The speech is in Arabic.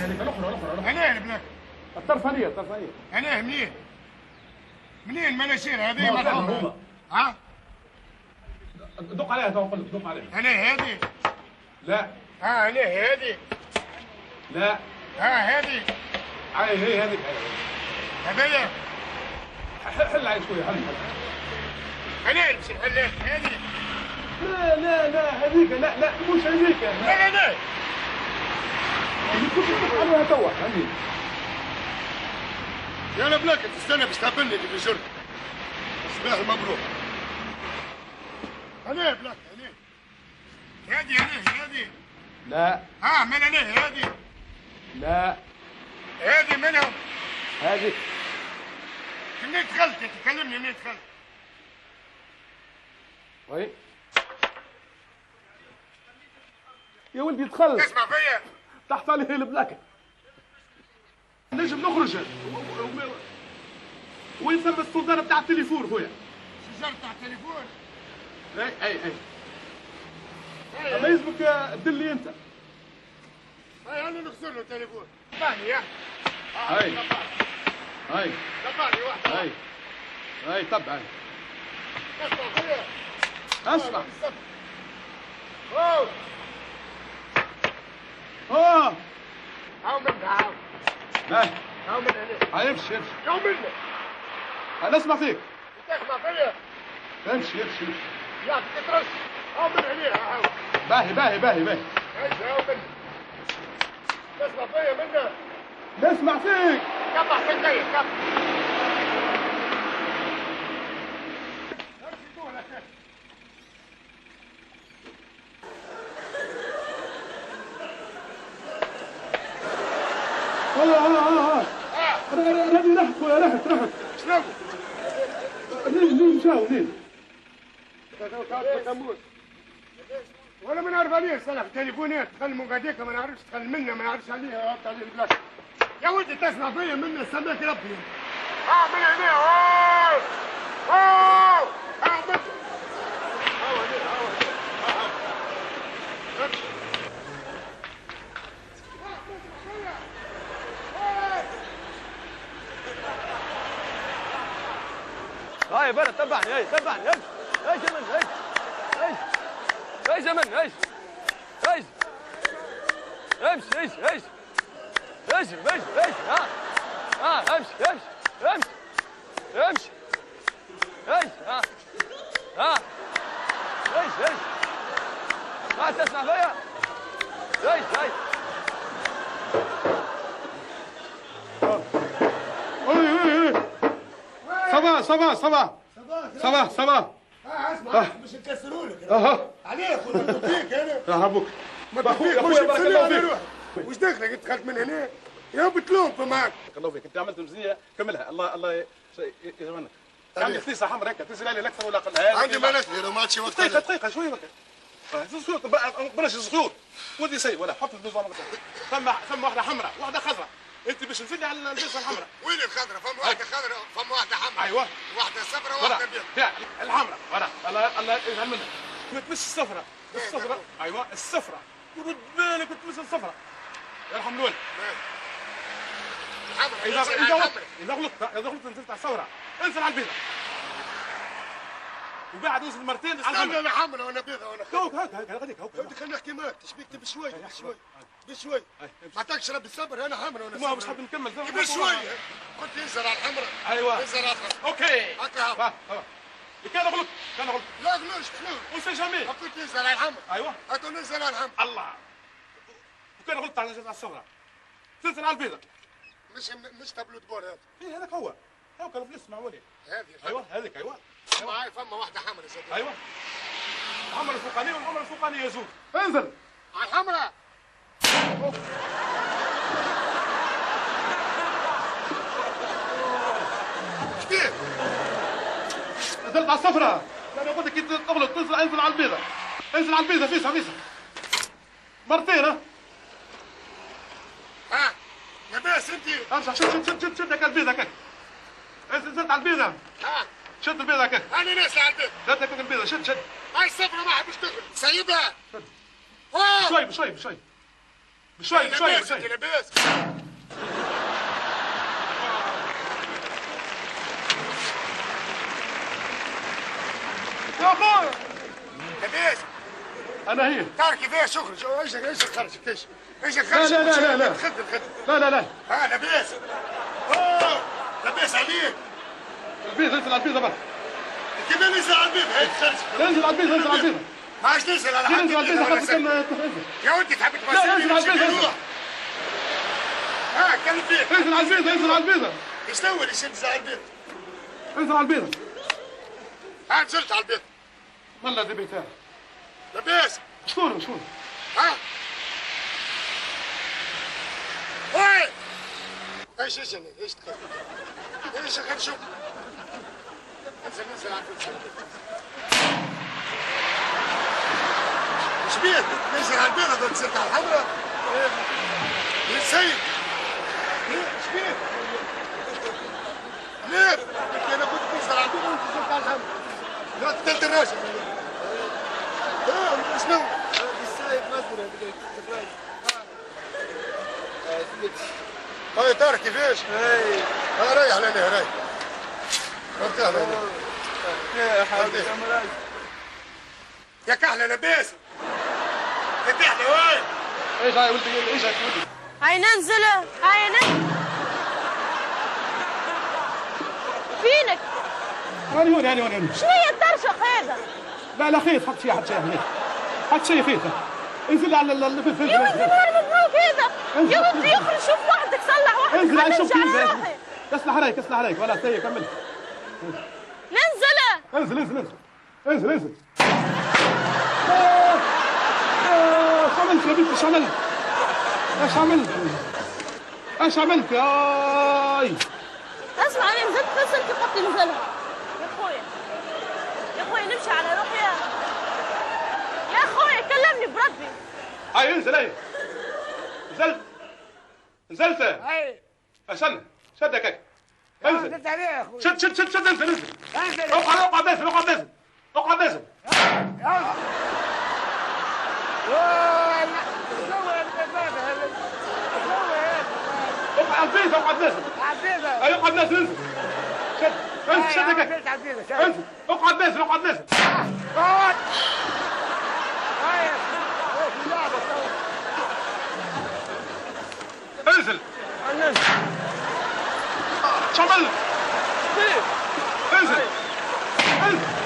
هذيك الاخرى انا بلاك الطرفانيه انا منين مناشير هذه مرحبا. ها دق عليها تو نقول لك دق عليها. انا هذه لا ها انا هذه لا ها هذه هي هذيك هذيا حل علي شويه حل انا نمشي نحلها هذه. لا هذيك لا مش هذيك لا كنت تدق عليها توا هذيك. يا بلاك تستنى باش تقابلني اللي بجر. صباح المبروك. انا بلاك انا هذه لا من انا هذه لا هذه منهم هذيك. منين دخلت تكلمني منين دخلت؟ وي يا ولدي دخل تسمع فيا؟ تحت عليه البلاكه. نجم نخرج وين ثم السلطانه بتاع التليفون خويا؟ السجارة بتاع التليفون؟ اي اما يلزمك تدلي انت. انا نخسر له التليفون. طبعني يا هاي طبعني واحدة هاي طبعا اسمع فيا. اسمع. اوه هاو منها هاو من هنا. امشي هاو منه. انا اسمع فيك. تسمع فيا؟ امشي يا تترش. هاو من هنا هاو. باهي ايش هاو منه. تسمع فيا منه. نسمع فيك. كبح سكية كبح. ها هذه راحت خويا راحت. شنو؟ منين مشاو منين؟ ولا ما نعرف عليه صلاح تليفونات دخل من غاديك ما نعرفش دخل منا ما نعرفش عليه هبط عليه البلاك. يا ولدي تسمع فيا منا سماك ربي. من هنا من هاي بلد تبعني ايش يا من ايش يا من ايش امشي ايش ما تسمع فيا ايش صباح اسمع مش نكسروا لك. عليه يا اخويا ما فيك انا. هبوك ما تفيق مش نروح. وش دخلك دخلت من هنا؟ يا بتلوم معك. بارك الله فيك. انت عملت مزيه كملها. الله يجمعنا. عندي خصيصه حمراء هكا تنزل علي الاكثر ولا اقل. عندي ما نسير وما تشي وقت. دقيقه شويه بكا. زخيوط بلاش زخيوط. ودي سي ولا حط البيضه. ثم واحده حمراء واحده خضراء. انت باش تنزل لي على البيضه الحمراء. وين الخضراء؟ فم واحده خضراء فم واحده حمراء. ايوه واحده صفراء واحده بيضاء. الحمراء ورا الله يجعل منك. تمس الصفراء ايوه الصفراء. ورد بالك تمس الصفراء. يرحم الوالد. اذا غلطت نزلت على الثوره انزل على البيضاء وبعد نزل مرتين على الحمراء. انا حمراء وانا بيضاء وانا خضراء. هاك غاديك بدي خلينا نحكي معك تشبيك بشوي ما تكشرب بالصبر. انا حمراء وانا ما مش حاب نكمل بشوي. قلت ينزل على الحمراء. ايوه ينزل على الخضراء. اوكي هكا كان غلط لا غلوش وسي جامي قلت ينزل على الحمراء. ايوه هاتوا ننزل على الحمراء. الله وكان غلطت على الصفراء تنزل على البيضاء. مش تابلو دبور هذا. ايه هذاك هو كان في اسمع ولي. هذه ايوه هذيك ايوه معاي فما واحده حمراء زاد. ايوه الحمراء الفوقانيه والحمراء الفوقانيه يزول. انزل على الحمراء. كيف؟ نزلت على الصفراء. انا قلت لك انت تغلط تنزل انزل على البيضاء. انزل على البيضاء فيسها مرتين. يا باس انت. ارجع شد هكا البيضاء هكا. نزلت على البيضاء. شد البيضاء هكا. انا نازل على البيضاء. شد هكا البيضاء شد. هاي الصفرة ما حبش تغلب. سيبها. بشوي بشوي بشوي لاباس انت لاباس. يا اخويا لاباس. انا هي تعرف كيفاش اخرج؟ ايش خرج كيفاش؟ ايش لا خرج؟ لا لا لا خدم لا لا لا لاباس. لاباس عليك. البيض انزل على البيضه برا كيف ننزل على البيض؟ هاي خرج. انزل على البيضه انزل على البيضه ما عادش ننزل على حد. انزل على البيضه خاطر كان يا ودي تحب لا انزل على البيضه انزل كان البيض. انزل على البيضه انزل على البيضه ايش تسوي اللي ننزل على البيض؟ انزل على البيضه نزلت على البيض. والله ذي بيتها لاباس. شكون شكون وي ايش تخاف؟ ايش خلينا نشوف. ننزل على البيض. ايش بيك؟ ننزل على البيض هذا نزلت على الحمراء. يا سيد ايش بيك؟ منير انا كنت ننزل على البيض وانت نزلت على الحمراء. لا قتلت الراجل. شنو؟ السايب مزرعة هاي ترى كيفاش؟ ريح لنا ريح. ارتاح لنا. يا حبيبي يا كحلة لاباس. يا كحلة وين؟ ايش هاي ولدي ايش هاي ولدي هاي ننزل هاي ننزل فينك. هاني هوني هاني هوني شنو هي الترشق هذا؟ لا لا خيط حط شيء حط شيء هناك حط شيء خيط انزل على البيض يا ودي نهار مبروك هذا. يا ودي يخرج شوف وحدك صلح وحدك. انزل خليني شوف نرجع على روحي. اسلح عليك اسلح عليك ولا سيء كمل ننزل انزل انزل انزل انزل انزل ايش عملت يا بنت ايش عملت؟ ايش عملت؟ ايش عملت ياي؟ اسمع انا نزلت بس انت قلت ننزلها. يا اخويا يا اخويا نمشي على روحي يا اخويا كلمني بربي. هاي انزل هاي نزلت نزلت هاي استنى شدك هيك انزل نزلت عليه يا اخوي. شد شد شد شد انزل انزل انزل. اقعد اقعد نازل اقعد نازل اقعد نازل اقعد على البيت اقعد نازل اي اقعد نازل انزل شد انزل شدك هيك انزل اقعد نازل اقعد نازل انزل شو عملت؟ انزل انزل